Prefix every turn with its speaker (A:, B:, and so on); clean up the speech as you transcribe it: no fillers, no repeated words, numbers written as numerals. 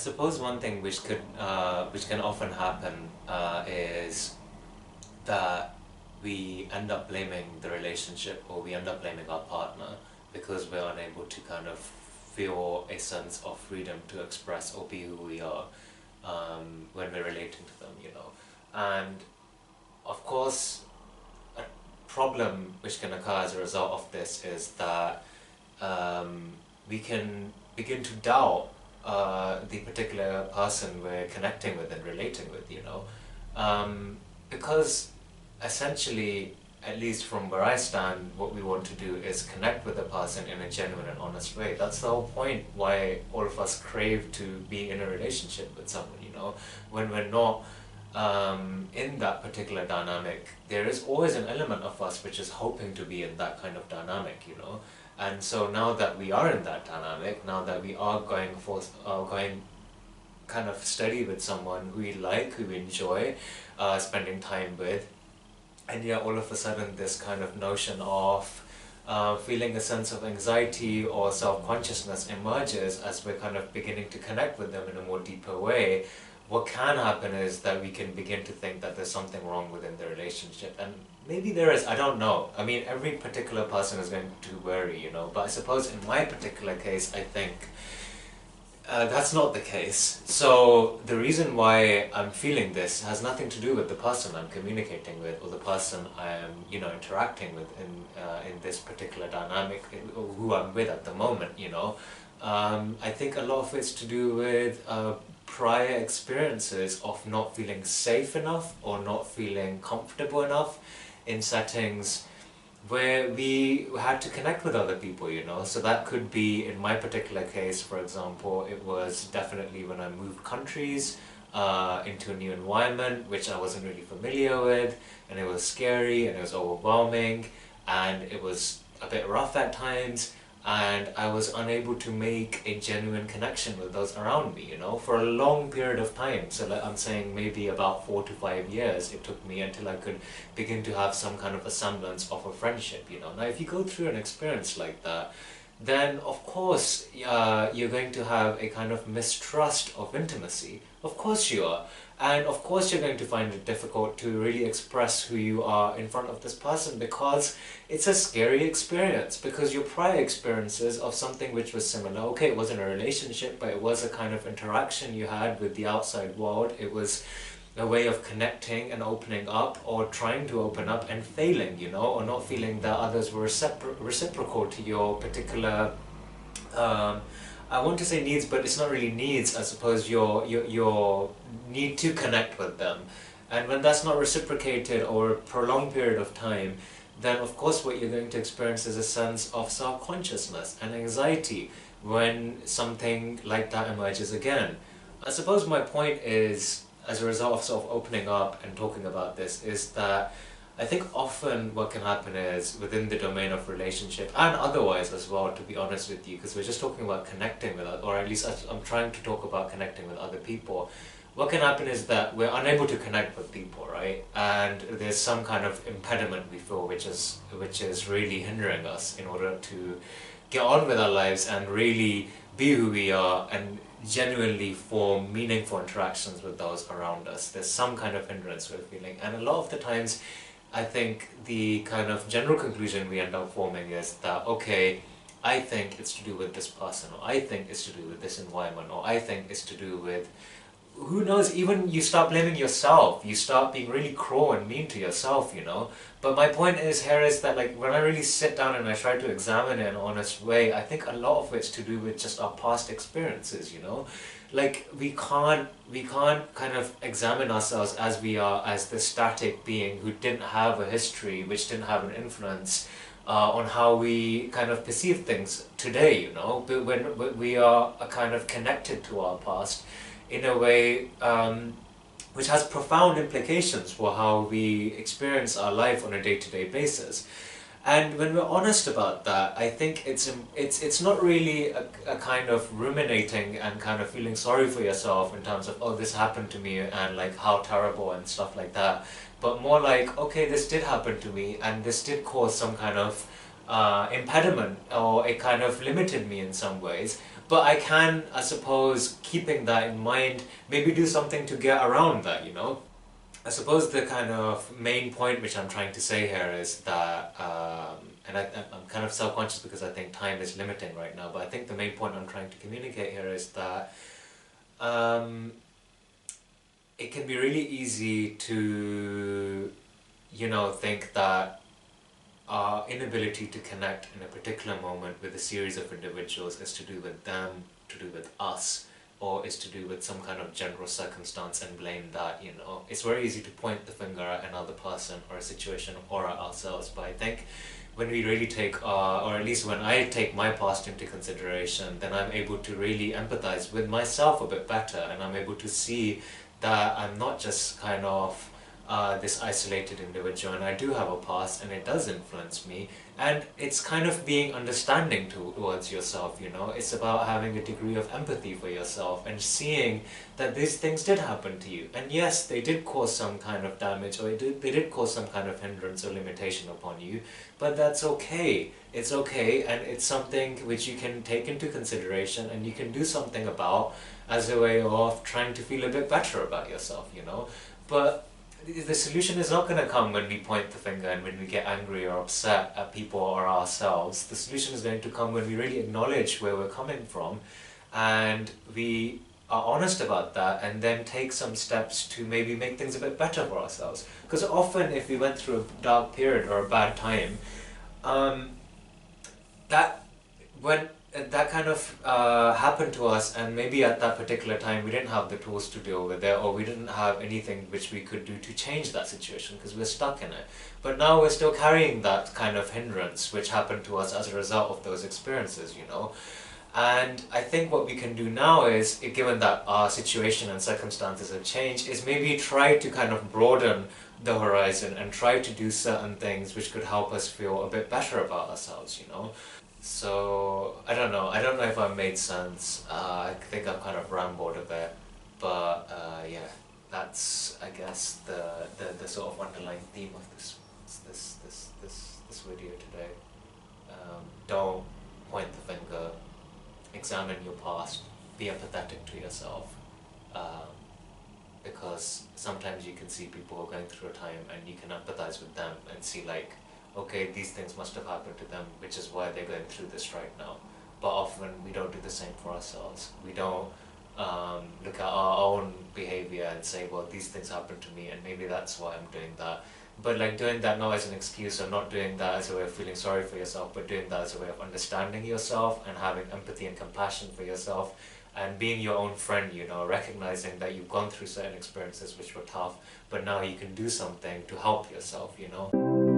A: suppose one thing which can often happen is that we end up blaming the relationship, or we end up blaming our partner because we're unable to kind of feel a sense of freedom to express or be who we are when we're relating to them, you know. And of course, a problem which can occur as a result of this is that we can begin to doubt the particular person we're connecting with and relating with, you know. Because essentially, at least from where I stand, what we want to do is connect with the person in a genuine and honest way. That's the whole point why all of us crave to be in a relationship with someone, you know. When we're not in that particular dynamic, there is always an element of us which is hoping to be in that kind of dynamic, you know. And so now that we are in that dynamic, now that we are going kind of steady with someone who we like, who we enjoy spending time with, and yet all of a sudden this kind of notion of feeling a sense of anxiety or self-consciousness emerges as we're kind of beginning to connect with them in a more deeper way. What can happen is that we can begin to think that there's something wrong within the relationship, and maybe there is, I don't know. I mean, every particular person is going to vary, you know, but I suppose in my particular case, I think that's not the case. So the reason why I'm feeling this has nothing to do with the person I'm communicating with or the person I am, you know, interacting with in this particular dynamic, or who I'm with at the moment, you know. I think a lot of it's to do with prior experiences of not feeling safe enough or not feeling comfortable enough in settings where we had to connect with other people, you know. So that could be, in my particular case, for example, it was definitely when I moved countries into a new environment which I wasn't really familiar with, and it was scary and it was overwhelming and it was a bit rough at times, and I was unable to make a genuine connection with those around me, you know, for a long period of time. So like I'm saying, maybe about 4 to 5 years it took me until I could begin to have some kind of a semblance of a friendship, you know. Now if you go through an experience like that, then of course you're going to have a kind of mistrust of intimacy. Of course you are. And of course you're going to find it difficult to really express who you are in front of this person, because it's a scary experience, because your prior experiences of something which was similar, okay, it wasn't a relationship, but it was a kind of interaction you had with the outside world. It was a way of connecting and opening up, or trying to open up and failing, you know, or not feeling that others were reciprocal to your particular I want to say needs, but it's not really needs. I suppose your need to connect with them, and when that's not reciprocated over a prolonged period of time, then of course what you're going to experience is a sense of self-consciousness and anxiety when something like that emerges again. I suppose my point is, as a result of sort of opening up and talking about this, is that I think often what can happen is, within the domain of relationship and otherwise as well, to be honest with you, because we're just talking about connecting with, or at least I'm trying to talk about connecting with other people, what can happen is that we're unable to connect with people, right? And there's some kind of impediment we feel which is really hindering us in order to get on with our lives and really be who we are and genuinely form meaningful interactions with those around us. There's some kind of hindrance we're feeling, and a lot of the times I think the kind of general conclusion we end up forming is that, okay, I think it's to do with this person, or I think it's to do with this environment, or I think it's to do with, who knows, even you start blaming yourself, you start being really cruel and mean to yourself, you know. But my point is here is that, like, when I really sit down and I try to examine it in an honest way, I think a lot of it's to do with just our past experiences, you know. Like, we can't kind of examine ourselves as we are, as this static being who didn't have a history, which didn't have an influence on how we kind of perceive things today, you know. But when we are kind of connected to our past in a way which has profound implications for how we experience our life on a day-to-day basis. And when we're honest about that, I think it's not really a kind of ruminating and kind of feeling sorry for yourself in terms of, oh, this happened to me and like how terrible and stuff like that, but more like, okay, this did happen to me and this did cause some kind of impediment, or it kind of limited me in some ways, But I can, I suppose, keeping that in mind, maybe do something to get around that, you know? I suppose the kind of main point which I'm trying to say here is that, and I'm kind of self-conscious because I think time is limiting right now, but I think the main point I'm trying to communicate here is that it can be really easy to, you know, think that our inability to connect in a particular moment with a series of individuals is to do with them, to do with us, or is to do with some kind of general circumstance and blame that, you know. It's very easy to point the finger at another person or a situation or at ourselves, but I think when we really take, or at least when I take my past into consideration, then I'm able to really empathize with myself a bit better, and I'm able to see that I'm not just kind of this isolated individual, and I do have a past and it does influence me, and it's kind of being understanding towards yourself, you know. It's about having a degree of empathy for yourself and seeing that these things did happen to you, and yes, they did cause some kind of damage, or they did cause some kind of hindrance or limitation upon you, but that's okay. It's okay, and it's something which you can take into consideration and you can do something about as a way of trying to feel a bit better about yourself, you know. But the solution is not going to come when we point the finger and when we get angry or upset at people or ourselves. The solution is going to come when we really acknowledge where we're coming from and we are honest about that, and then take some steps to maybe make things a bit better for ourselves. Because often if we went through a dark period or a bad time, that when that kind of happened to us, and maybe at that particular time we didn't have the tools to deal with it, or we didn't have anything which we could do to change that situation because we're stuck in it. But now we're still carrying that kind of hindrance which happened to us as a result of those experiences, you know. And I think what we can do now is, given that our situation and circumstances have changed, is maybe try to kind of broaden the horizon and try to do certain things which could help us feel a bit better about ourselves, you know. So, I don't know if I've made sense. I think I've kind of rambled a bit, but yeah, that's, I guess, the sort of underlying theme of this video today. Don't point the finger, examine your past, be empathetic to yourself, because sometimes you can see people who are going through a time and you can empathize with them and see like, okay, these things must have happened to them, which is why they're going through this right now. But often we don't do the same for ourselves. We don't look at our own behavior and say, well, these things happened to me and maybe that's why I'm doing that. But like doing that not as an excuse, or not doing that as a way of feeling sorry for yourself, but doing that as a way of understanding yourself and having empathy and compassion for yourself, and being your own friend, you know, recognizing that you've gone through certain experiences which were tough, but now you can do something to help yourself, you know.